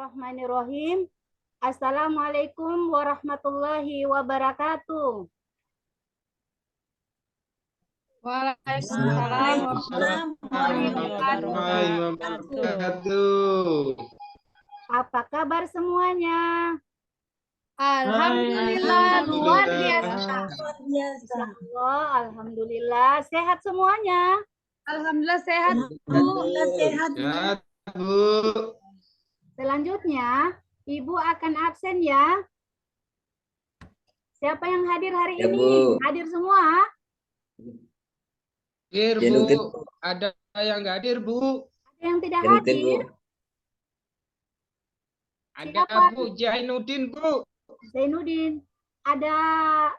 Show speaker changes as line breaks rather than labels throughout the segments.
Bismillahirrahmanirrahim. Assalamualaikum warahmatullahi wabarakatuh.
Waalaikumsalam warahmatullahi wabarakatuh.
Apa kabar semuanya?
Alhamdulillah luar biasa.
Insyaallah, alhamdulillah sehat semuanya.
Alhamdulillah sehat, Bu.
Sehat, Bu.
Selanjutnya, Ibu akan absen ya. Siapa yang hadir hari
Ya,
ini?
Bu.
Hadir semua?
Hadir, Bu. Ada yang nggak hadir, Bu.
Ada yang tidak
Jainuddin, Bu.
hadir?
Ada
Siapa?
Bu Jainuddin, Bu.
Zainuddin. Ada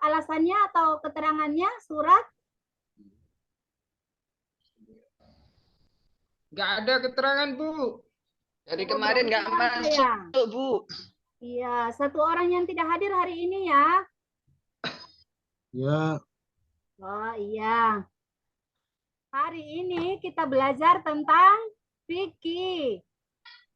alasannya atau keterangannya surat?
Nggak ada keterangan, Bu.
Dari kemarin nggak masuk, Bu.
Iya, satu orang yang tidak hadir hari ini ya.
Ya.
Oh iya. Hari ini kita belajar tentang fikih.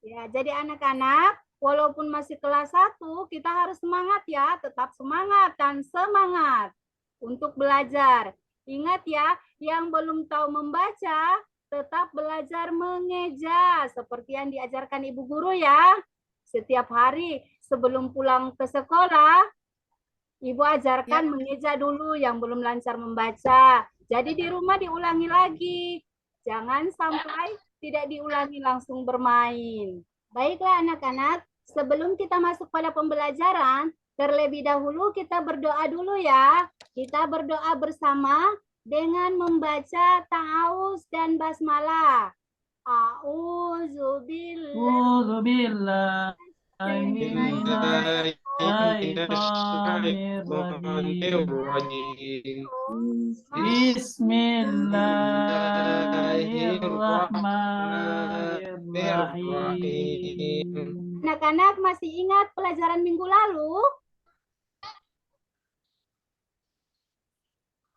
Ya, jadi anak-anak, walaupun masih kelas 1, kita harus semangat ya, tetap semangat dan semangat untuk belajar. Ingat ya, yang belum tahu membaca, tetap belajar mengeja seperti yang diajarkan Ibu Guru ya. Setiap hari sebelum pulang ke sekolah, Ibu ajarkan mengeja dulu yang belum lancar membaca. Jadi di rumah diulangi lagi. Jangan sampai tidak diulangi langsung bermain. Baiklah anak-anak, sebelum kita masuk pada pembelajaran, terlebih dahulu kita berdoa dulu ya. Kita berdoa bersama dengan membaca ta'awuz dan basmalah. A'udzubillah.
Bismillahirrahmanirrahim.
Anak-anak masih ingat pelajaran minggu lalu?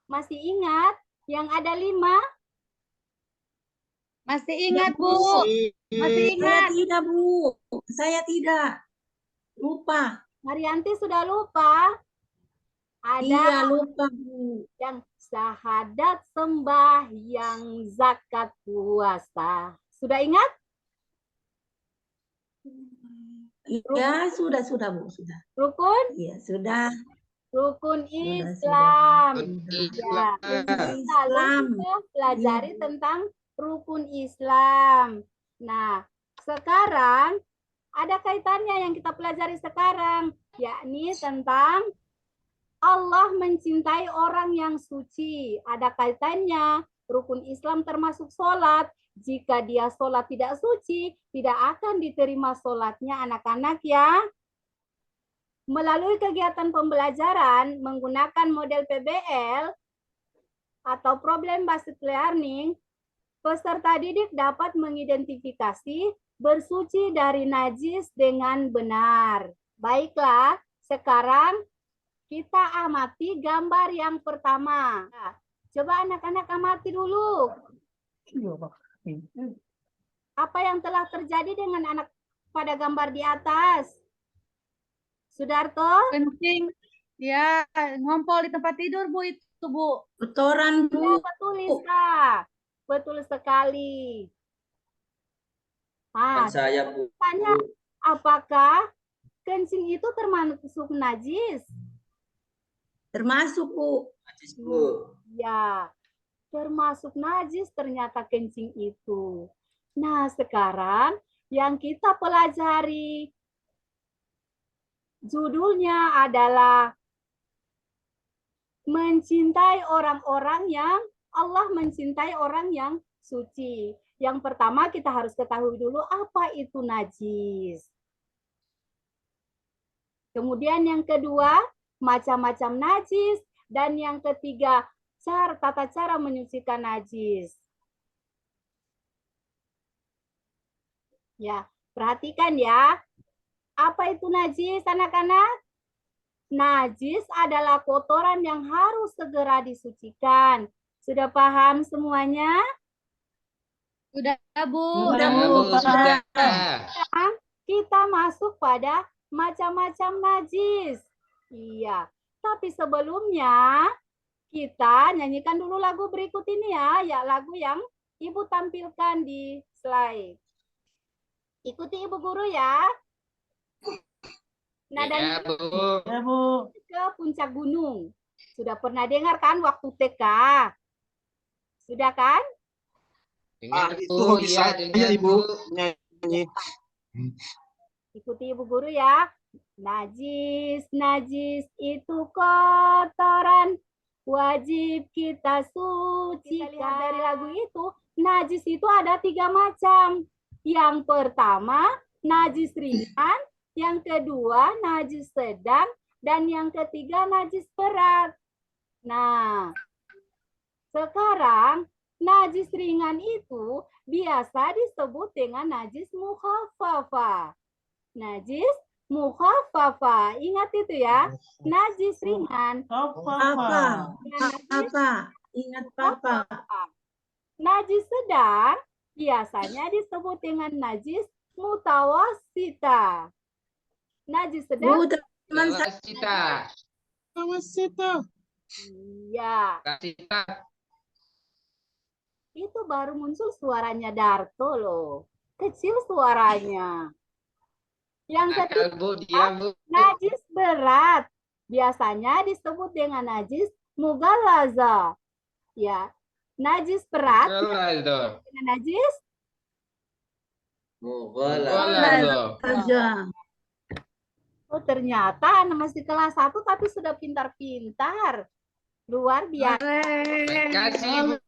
Masih ingat yang ada 5?
Masih ingat, Bu. Masih
Saya
ingat.
tidak, Bu. Saya tidak. Lupa.
Marianti sudah lupa? Ada
Iya, lupa, Bu.
yang syahadat, sembahyang, zakat, puasa. Sudah ingat?
Iya, sudah, Bu. Sudah.
Rukun?
Iya, sudah.
Rukun
Sudah,
Islam.
sudah.
Ya, lalu
Islam.
kita pelajari tentang rukun Islam. Nah, sekarang ada kaitannya yang kita pelajari sekarang, yakni tentang Allah mencintai orang yang suci. Ada kaitannya, rukun Islam termasuk sholat. Jika dia sholat tidak suci, tidak akan diterima sholatnya anak-anak ya. Melalui kegiatan pembelajaran menggunakan model PBL atau Problem Based Learning, peserta didik dapat mengidentifikasi bersuci dari najis dengan benar. Baiklah, sekarang kita amati gambar yang pertama. Nah, coba anak-anak amati dulu. Apa yang telah terjadi dengan anak pada gambar di atas? Sudarto?
Kencing. Ya, ngompol di tempat tidur, Bu, itu, Bu.
Kotoran,
Ya,
Bu.
betul Lisa. Betul sekali. Nah,
Saya, Bu.
tanya, apakah kencing itu termasuk najis?
Termasuk, Bu. Najis, Bu.
Ya, termasuk najis ternyata kencing itu. Nah, sekarang yang kita pelajari judulnya adalah mencintai orang-orang yang Allah mencintai orang yang suci. Yang pertama kita harus ketahui dulu apa itu najis. Kemudian yang kedua, macam-macam najis. Dan yang ketiga, tata cara menyucikan najis. Ya, perhatikan ya. Apa itu najis, anak-anak? Najis adalah kotoran yang harus segera disucikan. Sudah paham semuanya?
Sudah, Bu.
Sudah, Bu.
Sudah.
kita masuk pada macam-macam najis. Iya, tapi sebelumnya kita nyanyikan dulu lagu berikut ini ya lagu yang Ibu tampilkan di slide. Ikuti Ibu Guru ya. Nadanya
Ya, Bu.
Ya, Bu.
ke puncak gunung. Sudah pernah dengar kan waktu TK? Sudah kan?
Dengar,
itu
Bu.
hobi
Ya,
saya,
dengar,
Ibu.
Bu.
Nyanyi.
Ikuti Ibu Guru ya. Najis, najis itu kotoran. Wajib kita sucikan. Kita lihat dari lagu itu, najis itu ada 3 macam. Yang pertama, najis ringan. Yang kedua, najis sedang. Dan yang ketiga, najis berat. Nah, sekarang najis ringan itu biasa disebut dengan najis mukhaffafa. Najis mukhaffafa. Ingat itu ya. Najis ringan.
Apa?
Apa? Ingat Papa.
Najis sedang biasanya disebut dengan najis mutawassita. Najis sedang.
Bu, teman saya.
Cita.
Iya.
Cita.
Itu baru muncul suaranya Darto loh. Kecil suaranya. Yang ketiga,
Nakal, Bu. Dia, Bu.
najis berat. Biasanya disebut dengan najis mughallaza. Ya. Najis berat
Kelas, tuh.
dengan najis
Kelas, tuh.
Aja.
oh ternyata anak masih kelas 1 tapi sudah pintar-pintar. Luar biasa.
Kasih, Bu.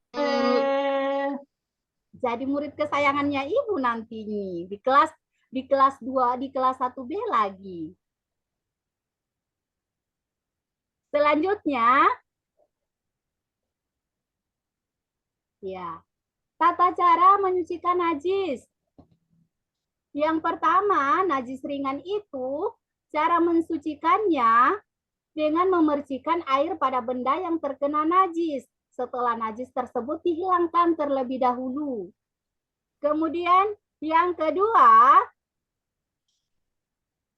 Jadi murid kesayangannya Ibu nanti nih di kelas 2, di kelas 1B lagi. Selanjutnya ya, tata cara menyucikan najis. Yang pertama, najis ringan itu cara mensucikannya dengan memercikan air pada benda yang terkena najis. Setelah najis tersebut dihilangkan terlebih dahulu. Kemudian yang kedua,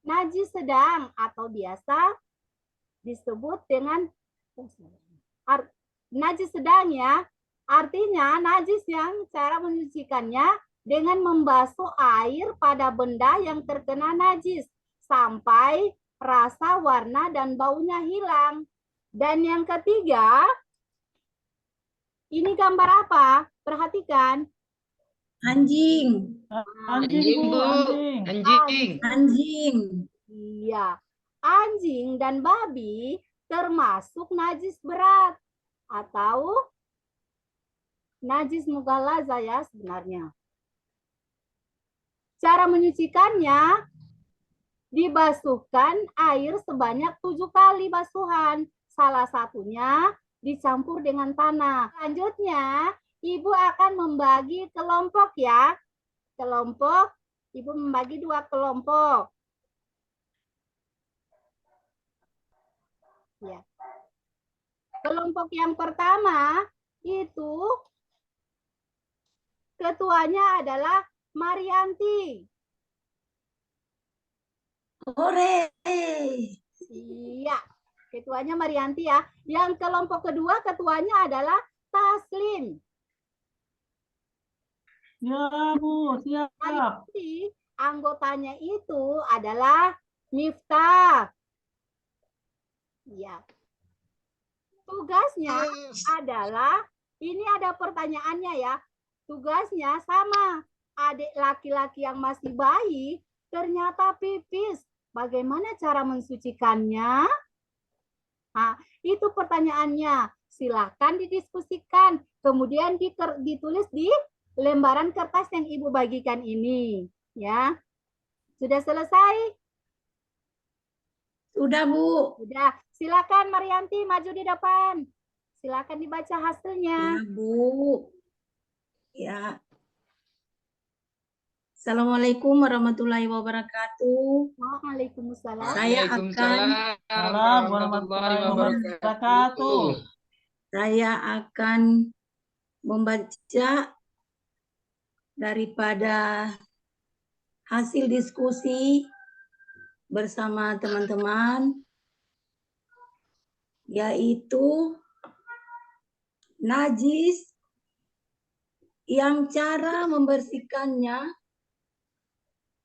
najis sedang atau biasa disebut dengan najis sedang ya. Artinya najis yang cara menyucikannya dengan membasuh air pada benda yang terkena najis sampai rasa, warna, dan baunya hilang. Dan yang ketiga, ini gambar apa? Perhatikan.
Anjing.
Anjing, Bu.
Anjing.
Anjing.
Iya. Anjing dan babi termasuk najis berat atau najis mughallaza ya sebenarnya. Cara menyucikannya, dibasuhkan air sebanyak 7 kali basuhan. Salah satunya dicampur dengan tanah. Selanjutnya, Ibu akan membagi kelompok ya. Kelompok, Ibu membagi 2 kelompok. Ya. Kelompok yang pertama itu ketuanya adalah Marianti.
Hore.
Iya, ketuanya Marianti ya. Yang kelompok kedua ketuanya adalah Taslim.
Ya, Bu. Siap.
Marianti anggotanya itu adalah Miftah. Iya. Tugasnya adalah, ini ada pertanyaannya ya. Tugasnya sama. Adik laki-laki yang masih bayi ternyata pipis. Bagaimana cara mensucikannya? Nah, itu pertanyaannya. Silakan didiskusikan. Kemudian ditulis di lembaran kertas yang Ibu bagikan ini. Ya. Sudah selesai?
Sudah, Bu.
Sudah. Silakan Marianti maju di depan. Silakan dibaca hasilnya.
Ya, Bu. Ya. Assalamualaikum warahmatullahi wabarakatuh.
Waalaikumsalam.
Waalaikumsalam
warahmatullahi wabarakatuh.
Saya akan membaca daripada hasil diskusi bersama teman-teman, yaitu najis yang cara membersihkannya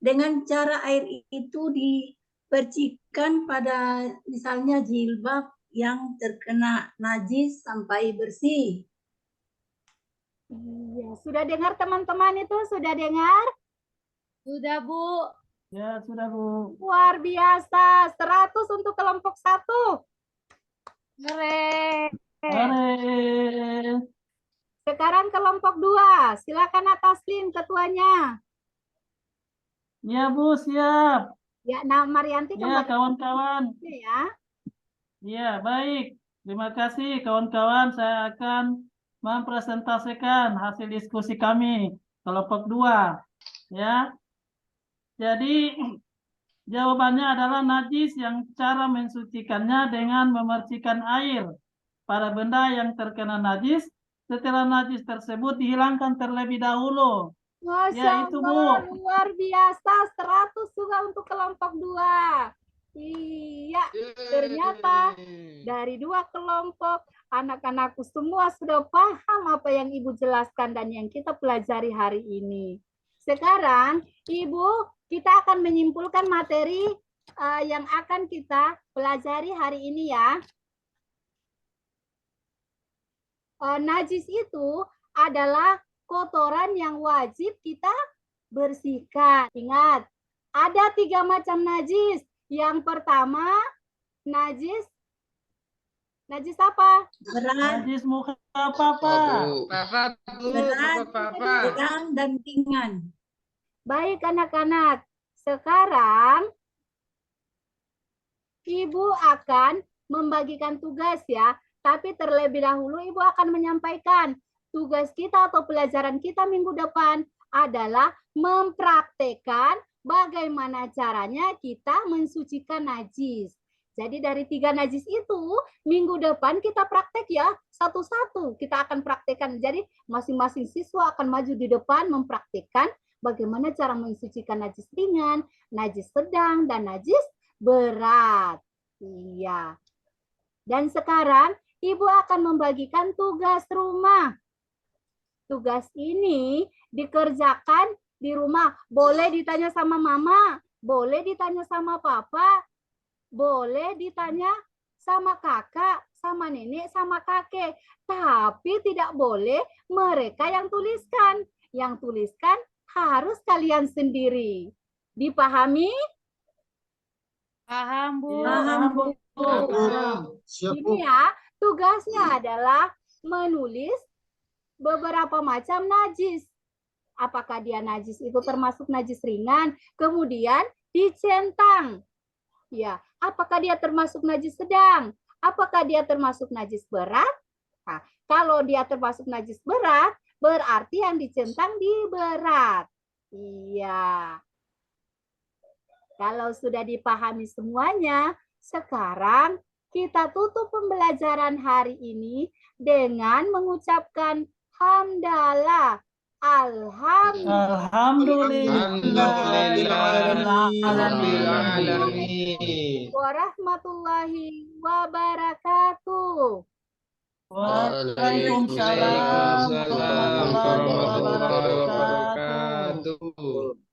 dengan cara air itu dipercikan pada misalnya jilbab yang terkena najis sampai bersih.
Iya, sudah dengar teman-teman itu? Sudah dengar?
Sudah, Bu.
Ya, sudah, Bu.
Luar biasa. 100 untuk kelompok 1.
Keren.
Hore.
Sekarang kelompok 2. Silakan Ataslin ketuanya.
Ya, Bu, siap.
Ya, nah Marianti
Ya,
kembali
kawan-kawan.
ya.
Ya, baik. Terima kasih, kawan-kawan. Saya akan mempresentasikan hasil diskusi kami, kelompok 2. Ya, jadi jawabannya adalah najis yang cara mensucikannya dengan memercikan air pada benda yang terkena najis. Setelah najis tersebut dihilangkan terlebih dahulu.
Masya
Ya, itu,
Allah,
Bu.
luar biasa. 100 juga untuk kelompok 2. Iya, ternyata dari 2 kelompok, anak-anakku semua sudah paham apa yang Ibu jelaskan dan yang kita pelajari hari ini. Sekarang, Ibu, kita akan menyimpulkan materi yang akan kita pelajari hari ini ya. Najis itu adalah kotoran yang wajib kita bersihkan. Ingat, ada 3 macam najis. Yang pertama, najis apa?
Berat,
Najis muka apa?
berat,
Papa.
sedang, dan ringan.
Baik anak-anak, sekarang Ibu akan membagikan tugas ya. Tapi terlebih dahulu Ibu akan menyampaikan tugas kita atau pelajaran kita minggu depan adalah mempraktekkan bagaimana caranya kita mensucikan najis. Jadi dari 3 najis itu minggu depan kita praktek ya satu-satu. Kita akan praktekkan. Jadi masing-masing siswa akan maju di depan mempraktekkan bagaimana cara mensucikan najis ringan, najis sedang, dan najis berat. Iya. Dan sekarang Ibu akan membagikan tugas rumah. Tugas ini dikerjakan di rumah. Boleh ditanya sama mama, boleh ditanya sama papa, boleh ditanya sama kakak, sama nenek, sama kakek. Tapi tidak boleh mereka yang tuliskan. Yang tuliskan harus kalian sendiri. Dipahami?
Paham, Bu.
Paham, Bu.
Ini ya, tugasnya adalah menulis beberapa macam najis. Apakah dia najis itu termasuk najis ringan, kemudian dicentang. Ya, apakah dia termasuk najis sedang? Apakah dia termasuk najis berat? Nah, kalau dia termasuk najis berat, berarti yang dicentang di berat. Iya. Kalau sudah dipahami semuanya, sekarang kita tutup pembelajaran hari ini dengan mengucapkan hamdalah.
Alhamdulillahirrahmanirrahim.
Warahmatullahi wabarakatuh.
Waalaikumsalam warahmatullahi wabarakatuh.